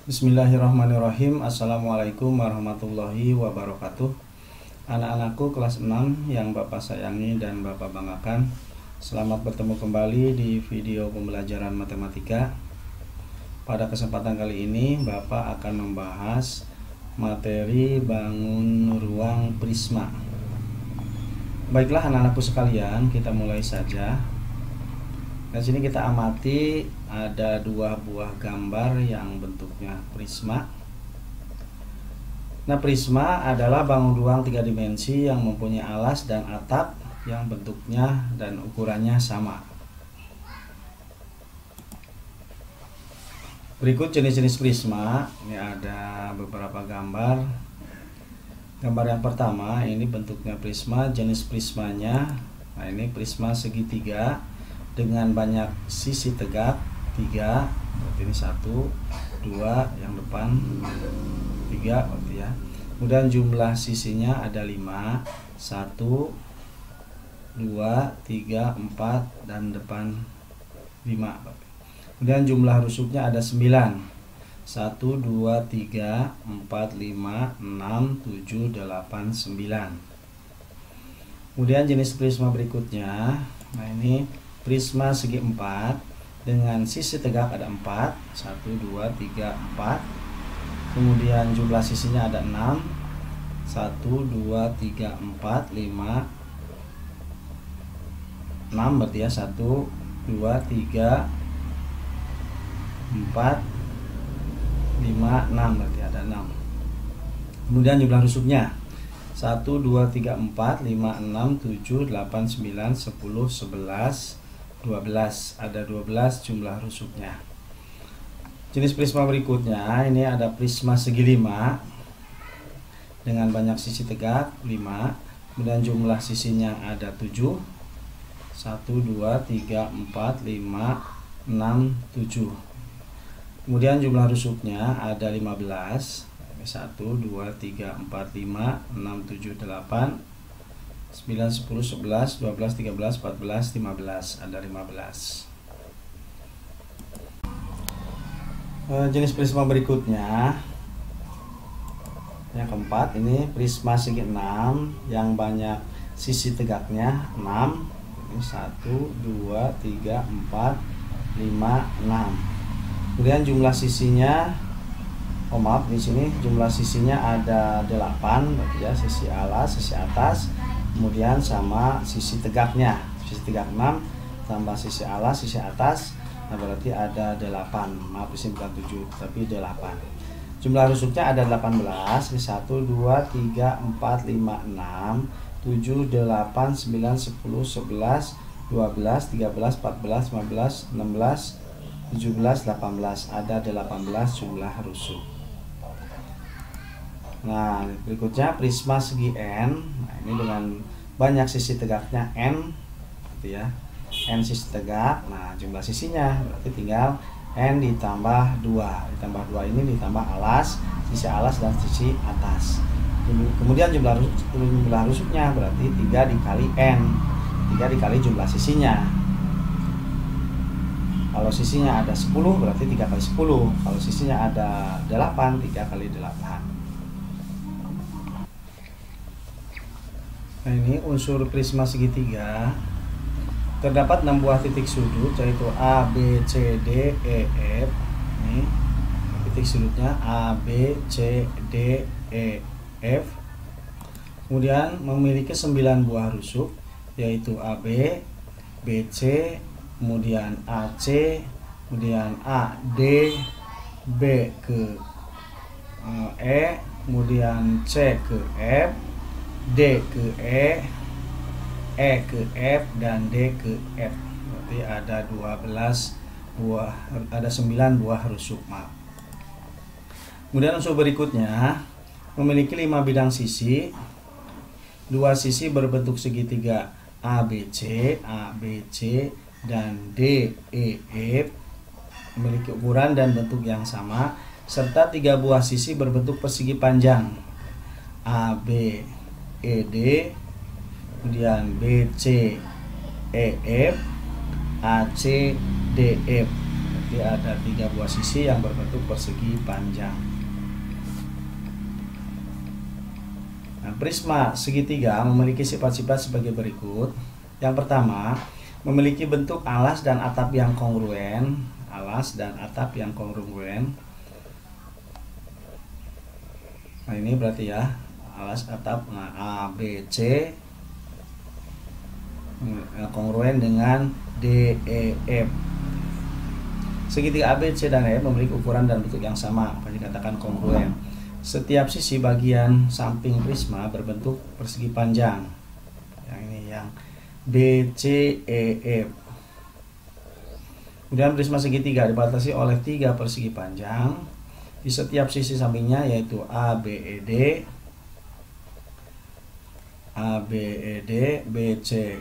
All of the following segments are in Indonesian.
Bismillahirrahmanirrahim. Assalamualaikum warahmatullahi wabarakatuh. Anak-anakku kelas 6 yang Bapak sayangi dan Bapak banggakan, selamat bertemu kembali di video pembelajaran matematika. Pada kesempatan kali ini Bapak akan membahas materi bangun ruang prisma. Baiklah anak-anakku sekalian, kita mulai saja. Di sini kita amati ada dua buah gambar yang bentuknya prisma. Nah, prisma adalah bangun ruang 3 dimensi yang mempunyai alas dan atap yang bentuknya dan ukurannya sama. Berikut jenis-jenis prisma. Ini ada beberapa gambar. Gambar yang pertama ini bentuknya prisma, jenis prismanya. Nah, ini prisma segitiga dengan banyak sisi tegak 3, berarti ini 1, 2, yang depan 3 berarti ya. Kemudian jumlah sisinya ada 5, 1, 2, 3, 4 dan depan 5. Kemudian jumlah rusuknya ada 9, 1, 2, 3, 4, 5, 6, 7, 8, 9. Kemudian jenis prisma berikutnya, nah ini prisma segi 4 dengan sisi tegak ada 4, 1, 2, 3, 4. Kemudian jumlah sisinya ada 6, 1, 2, 3, 4, 5, 6 berarti ya, 1, 2, 3, 4, 5, 6 berarti ada 6. Kemudian jumlah rusuknya 1, 2, 3, 4, 5, 6, 7, 8, 9, 10, 11, 12. Ada 12 jumlah rusuknya. Jenis prisma berikutnya ini ada prisma segi 5 dengan banyak sisi tegak 5. Kemudian jumlah sisinya ada 7, 1, 2, 3, 4, 5, 6, 7. Kemudian jumlah rusuknya ada 15, 1, 2, 3, 4, 5, 6, 7, 8, 9, 10, 11, 12, 13, 14, 15. Ada 15. Jenis prisma berikutnya yang keempat, ini prisma segi 6 yang banyak sisi tegaknya 6. Ini 1, 2, 3, 4, 5, 6. Kemudian jumlah sisinya, maaf, di sini jumlah sisinya ada 8 berarti ya, sisi alas, sisi atas, kemudian sama sisi tegaknya, sisi tegak 6 tambah sisi alas, sisi atas, nah berarti ada 8. Maaf, di sini bukan 7 tapi 8. Jumlah rusuknya ada 18, ini 1, 2, 3, 4, 5, 6, 7, 8, 9, 10, 11, 12, 13, 14, 15, 16, 17, 18. Ada 18 jumlah rusuk. Nah, berikutnya prisma segi N. Nah, ini dengan banyak sisi tegaknya N gitu ya. N sisi tegak. Nah, jumlah sisinya berarti tinggal N ditambah 2. Ditambah 2 ini ditambah alas, sisi alas dan sisi atas. Kemudian jumlah rusuknya berarti 3 dikali N. 3 dikali jumlah sisinya. Kalau sisinya ada 10 berarti 3 kali 10. Kalau sisinya ada 8, 3 kali 8. Nah, ini unsur prisma segitiga. Terdapat 6 buah titik sudut yaitu A, B, C, D, E, F. Ini titik sudutnya A, B, C, D, E, F. Kemudian memiliki 9 buah rusuk yaitu AB, BC, kemudian AC, kemudian AD, B ke E, kemudian C ke F, D ke E ke F, dan D ke F. Berarti ada 12 buah, ada 9 buah rusuk, maaf. Kemudian unsur berikutnya memiliki 5 bidang sisi. 2 sisi berbentuk segitiga ABC, ABC dan D, E, F memiliki ukuran dan bentuk yang sama, serta 3 buah sisi berbentuk persegi panjang AB, ED, kemudian BC, EF, AC, DF. Berarti ada 3 buah sisi yang berbentuk persegi panjang. Nah, prisma segitiga memiliki sifat-sifat sebagai berikut. Yang pertama, memiliki bentuk alas dan atap yang kongruen. Alas dan atap yang kongruen. Nah, ini berarti ya, alas atap, nah, A, B, C kongruen dengan D, E, F. Segitiga A, B, C, dan E memiliki ukuran dan bentuk yang sama, maka dikatakan kongruen. Setiap sisi bagian samping prisma berbentuk persegi panjang. Yang ini yang B, C, E, F. Kemudian prisma segitiga dibatasi oleh 3 persegi panjang di setiap sisi sampingnya, yaitu A, B, E, D, A, B, E, D, B, C,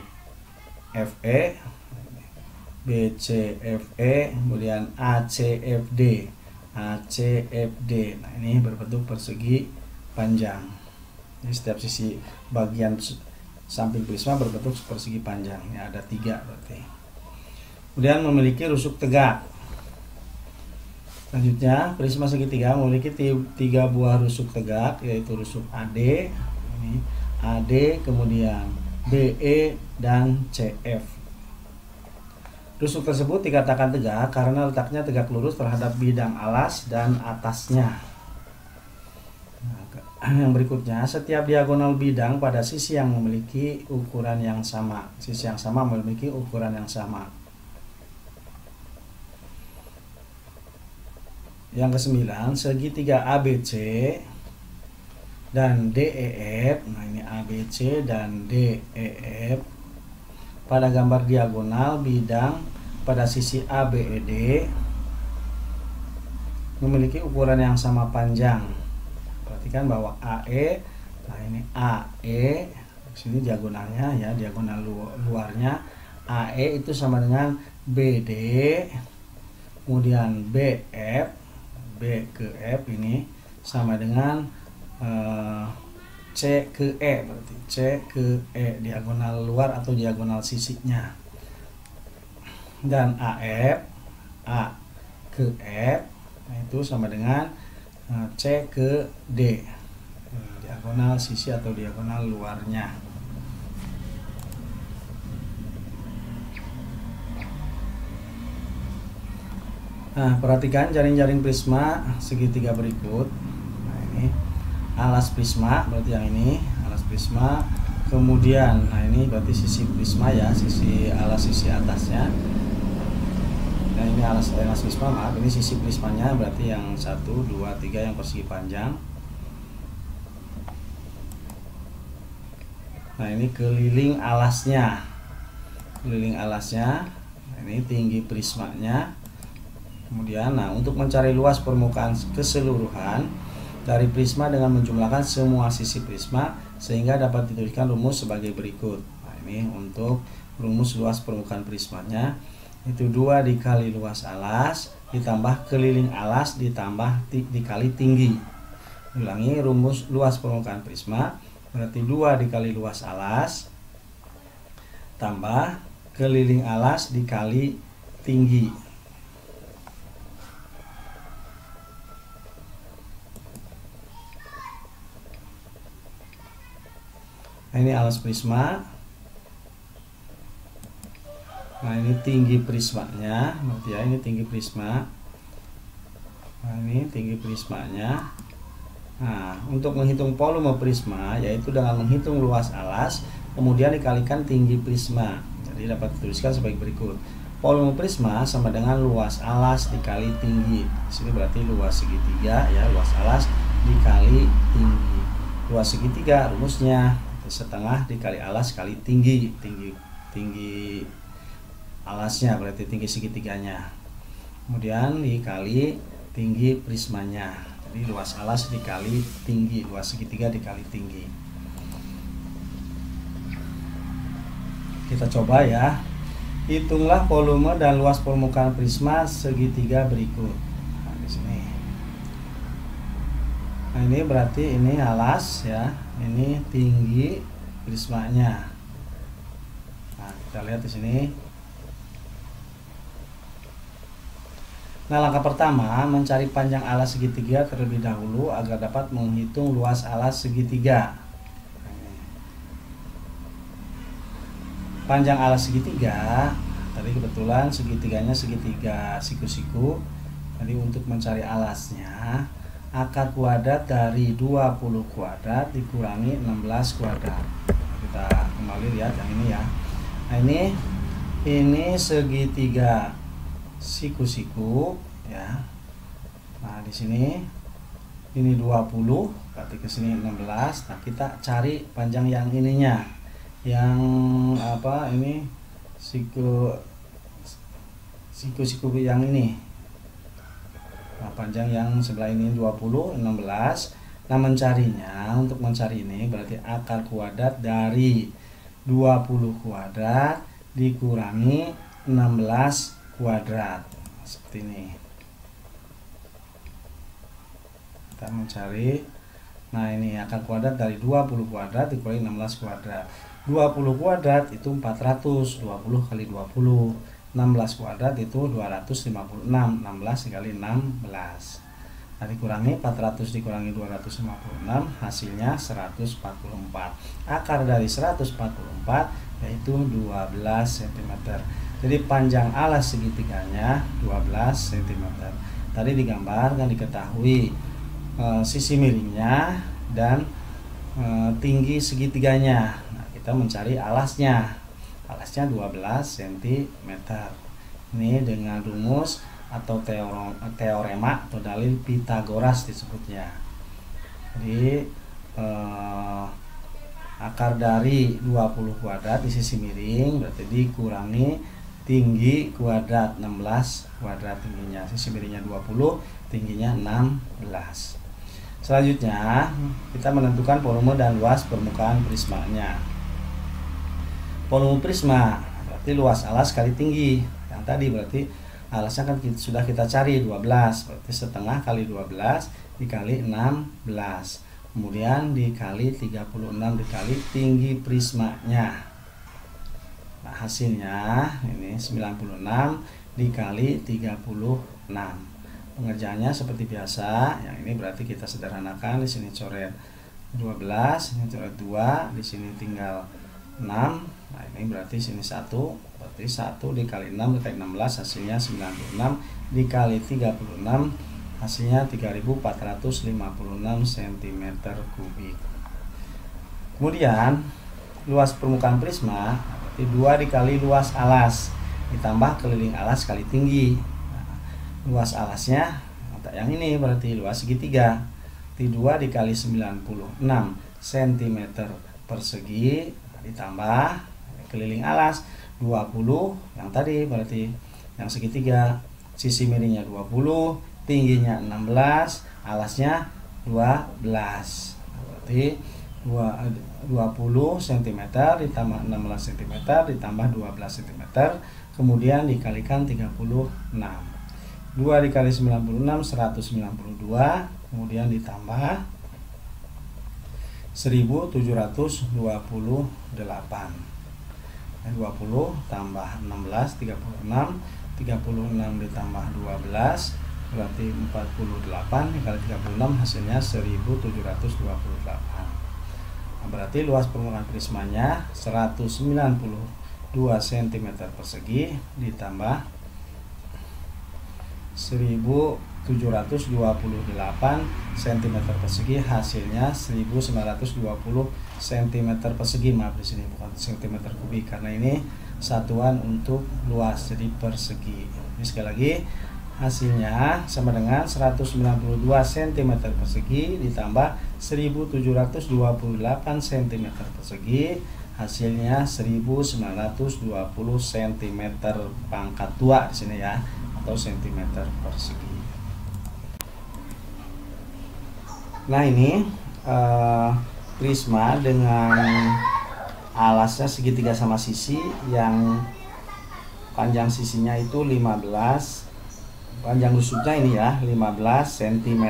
F, E, B, C, F, E, kemudian A, C, F, D, A, C, F, D. Nah, ini berbentuk persegi panjang. Jadi setiap sisi bagian samping prisma berbentuk persegi panjang. Ini ada 3 berarti. Kemudian memiliki rusuk tegak. Selanjutnya, prisma segitiga memiliki 3 buah rusuk tegak, yaitu rusuk AD, ini AD, kemudian BE dan CF. Rusuk tersebut dikatakan tegak karena letaknya tegak lurus terhadap bidang alas dan atasnya. Nah, yang berikutnya, setiap diagonal bidang pada sisi yang memiliki ukuran yang sama. Sisi yang sama memiliki ukuran yang sama. Yang ke-9, segitiga ABC dan DEF. Nah, ini ABC dan DEF pada gambar diagonal bidang pada sisi ABED memiliki ukuran yang sama panjang. Perhatikan bahwa AE, nah ini AE, sini diagonalnya ya, diagonal luarnya AE itu sama dengan BD, kemudian BF, B ke F ini sama dengan C ke E, berarti C ke E, diagonal luar atau diagonal sisinya. Dan AF, A ke F, nah itu sama dengan C ke D, diagonal sisi atau diagonal luarnya. Nah, perhatikan jaring-jaring prisma segitiga berikut. Nah, ini alas prisma, berarti yang ini alas prisma. Kemudian, nah ini berarti sisi prisma ya, sisi alas, sisi atasnya. Nah, ini alas prisma, maaf, ini sisi prismanya berarti yang 1, 2, 3 yang persegi panjang. Nah, ini keliling alasnya. Keliling alasnya. Nah, ini tinggi prismanya. Kemudian, nah, untuk mencari luas permukaan keseluruhan dari prisma dengan menjumlahkan semua sisi prisma sehingga dapat dituliskan rumus sebagai berikut. Nah, ini untuk rumus luas permukaan prismanya itu 2 dikali luas alas ditambah keliling alas ditambah dikali tinggi. Ulangi, rumus luas permukaan prisma berarti 2 dikali luas alas tambah keliling alas dikali tinggi. Nah, ini alas prisma. Nah, ini tinggi prismanya, berarti ya ini tinggi prisma. Nah, ini tinggi prismanya. Nah, untuk menghitung volume prisma yaitu dengan menghitung luas alas kemudian dikalikan tinggi prisma. Jadi dapat dituliskan sebagai berikut. Volume prisma sama dengan luas alas dikali tinggi. Di sini berarti luas segitiga ya, luas alas dikali tinggi. Luas segitiga rumusnya setengah dikali alas kali tinggi alasnya, berarti tinggi segitiganya, kemudian dikali tinggi prismanya. Jadi luas alas dikali tinggi, luas segitiga dikali tinggi. Kita coba ya, hitunglah volume dan luas permukaan prisma segitiga berikut. Nah, di sini. Nah, ini berarti ini alas ya, ini tinggi prismanya. Nah, kita lihat di sini. Nah, langkah pertama mencari panjang alas segitiga terlebih dahulu agar dapat menghitung luas alas segitiga. Panjang alas segitiga, tadi kebetulan segitiganya segitiga siku-siku. Jadi untuk mencari alasnya, akar kuadrat dari 20 kuadrat dikurangi 16 kuadrat. Kita kembali lihat yang ini ya. Nah, ini segitiga siku-siku ya. Nah, di sini ini 20, berarti ke sini 16. Nah, kita cari panjang yang ininya. Yang apa ini? Siku-siku yang ini. Nah, panjang yang sebelah ini 20, 16. Nah, mencarinya, untuk mencari ini berarti akar kuadrat dari 20 kuadrat dikurangi 16 kuadrat. Seperti ini. Kita mencari. Nah, ini akar kuadrat dari 20 kuadrat dikurangi 16 kuadrat. 20 kuadrat itu 400, 20 kali 20. 16 kuadrat itu 256, 16 dikali 16. Nah, dikurangi 400 dikurangi 256, hasilnya 144. Akar dari 144 yaitu 12 cm. Jadi panjang alas segitiganya 12 cm. Tadi digambarkan diketahui sisi miringnya dan tinggi segitiganya. Nah, kita mencari alasnya. Alasnya 12 cm. Ini dengan rumus atau teorema atau dalil Pitagoras disebutnya. Jadi akar dari 20 kuadrat di sisi miring berarti dikurangi tinggi kuadrat 16 kuadrat tingginya. Sisi miringnya 20, tingginya 16. Selanjutnya kita menentukan volume dan luas permukaan prismanya. Volume prisma berarti luas alas kali tinggi. Yang tadi berarti alasnya kan sudah kita cari 12, berarti setengah kali 12 dikali 16. Kemudian dikali 36 dikali tinggi prismanya. Nah, hasilnya ini 96 dikali 36. Pengerjaannya seperti biasa. Yang ini berarti kita sederhanakan, di sini coret 12, ini coret 2, di sini tinggal 6. Nah, ini berarti sini 1, berarti 1 dikali 6 dikali 16 hasilnya 96 dikali 36 hasilnya 3456 cm3. Kemudian luas permukaan prisma berarti 2 dikali luas alas ditambah keliling alas kali tinggi. Nah, luas alasnya yang ini berarti luas segitiga. 2 dikali 96 cm persegi ditambah keliling alas 20 yang tadi berarti yang segitiga, sisi miringnya 20, tingginya 16, alasnya 12. Berarti 20 cm ditambah 16 cm ditambah 12 cm, kemudian dikalikan 36. 2 dikali 96 192, kemudian ditambah 1728. 20 tambah 16 36, 36 ditambah 12 berarti 48 dikali 36 hasilnya 1728. Nah, berarti luas permukaan prismanya 192 cm persegi ditambah 1728 cm persegi hasilnya 1920 cm persegi. Maaf, di sini bukan cm kubik karena ini satuan untuk luas jadi persegi. Ini sekali lagi hasilnya sama dengan 192 cm persegi ditambah 1728 cm persegi hasilnya 1920 cm pangkat 2 di sini ya, atau cm persegi. Nah, ini prisma dengan alasnya segitiga sama sisi yang panjang sisinya itu 15, panjang lusutnya ini ya 15 cm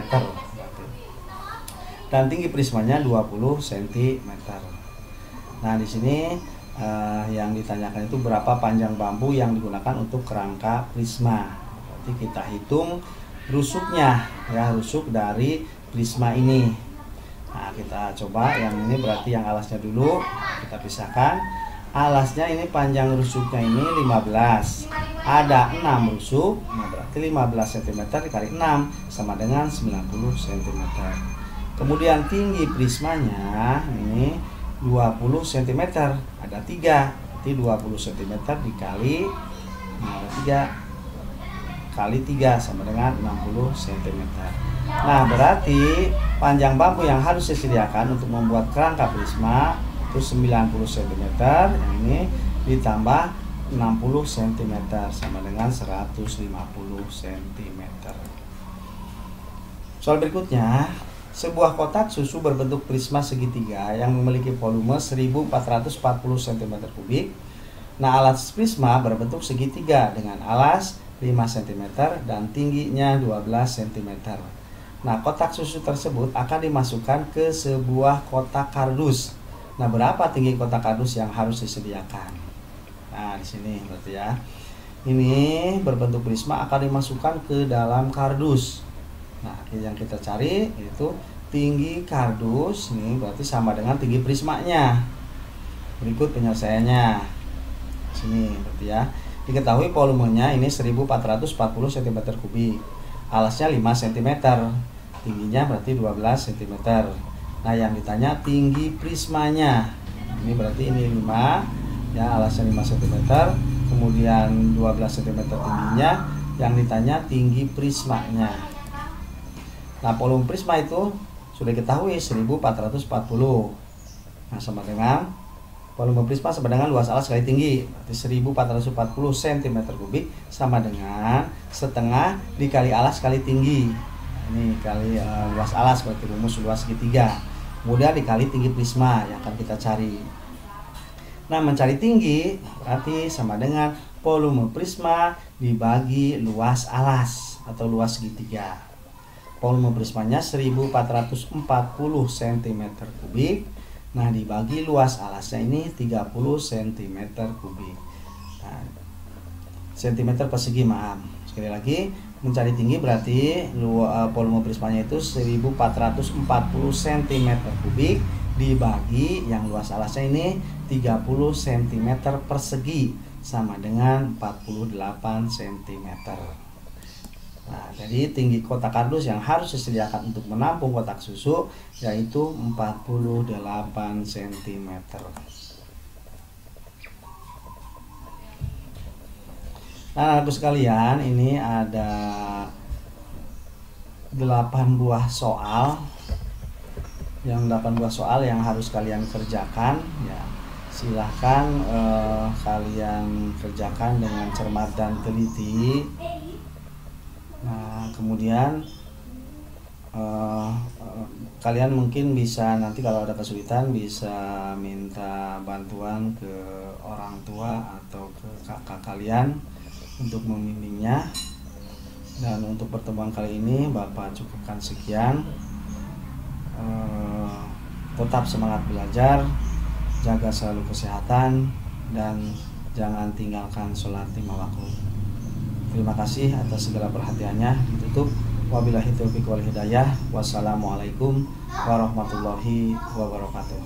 dan tinggi prismanya 20 cm. Nah, di sini yang ditanyakan itu berapa panjang bambu yang digunakan untuk kerangka prisma. Berarti kita hitung rusuknya ya, rusuk dari prisma ini. Nah, kita coba yang ini, berarti yang alasnya dulu kita pisahkan. Alasnya ini panjang rusuknya ini 15. Ada 6 rusuk, nah berarti 15 cm dikali 6 sama dengan 90 cm. Kemudian tinggi prismanya ini 20 cm. Ada 3, berarti 20 cm dikali 3 kali 3 sama dengan 60 cm. Nah, berarti panjang bambu yang harus disediakan untuk membuat kerangka prisma itu 90 cm. Yang ini ditambah 60 cm sama dengan 150 cm. Soal berikutnya, sebuah kotak susu berbentuk prisma segitiga yang memiliki volume 1440 cm3. Nah, alas prisma berbentuk segitiga dengan alas 5 cm dan tingginya 12 cm. Nah, kotak susu tersebut akan dimasukkan ke sebuah kotak kardus. Nah, berapa tinggi kotak kardus yang harus disediakan? Nah, di sini berarti ya. Ini berbentuk prisma akan dimasukkan ke dalam kardus. Nah, yang kita cari itu tinggi kardus, ini berarti sama dengan tinggi prismanya. Berikut penyelesaiannya. Sini berarti ya. Diketahui volumenya ini 1440 cm3. Alasnya 5 cm. Tingginya berarti 12 cm. Nah, yang ditanya tinggi prismanya. Ini berarti ini 5 ya, alasnya 5 cm, kemudian 12 cm tingginya. Yang ditanya tinggi prismanya. Nah, volume prisma itu sudah diketahui 1440. Nah, sama dengan volume prisma sama dengan luas alas kali tinggi, berarti 1440 cm3 sama dengan setengah dikali alas kali tinggi. Ini kali luas alas, berarti rumus luas segitiga. Kemudian dikali tinggi prisma yang akan kita cari. Nah, mencari tinggi berarti sama dengan volume prisma dibagi luas alas atau luas segitiga. Volume prismanya 1440 cm3. Nah, dibagi luas alasnya ini 30 cm3. Nah, cm persegi, maaf. Sekali lagi, mencari tinggi berarti volume prismanya itu 1440 cm3 dibagi yang luas alasnya ini 30 cm persegi sama dengan 48 cm. Nah, jadi tinggi kotak kardus yang harus disediakan untuk menampung kotak susu yaitu 48 cm. Nah, anak sekalian, ini ada 8 buah soal. Yang 8 buah soal yang harus kalian kerjakan ya. Silahkan kalian kerjakan dengan cermat dan teliti. Nah, kemudian kalian mungkin bisa nanti kalau ada kesulitan bisa minta bantuan ke orang tua atau ke kakak kalian untuk membimbingnya. Dan untuk pertemuan kali ini Bapak cukupkan sekian. Tetap semangat belajar, jaga selalu kesehatan, dan jangan tinggalkan sholat 5 waktu. Terima kasih atas segala perhatiannya. Ditutup. Wabillahi taufiq wal hidayah. Wassalamualaikum warahmatullahi wabarakatuh.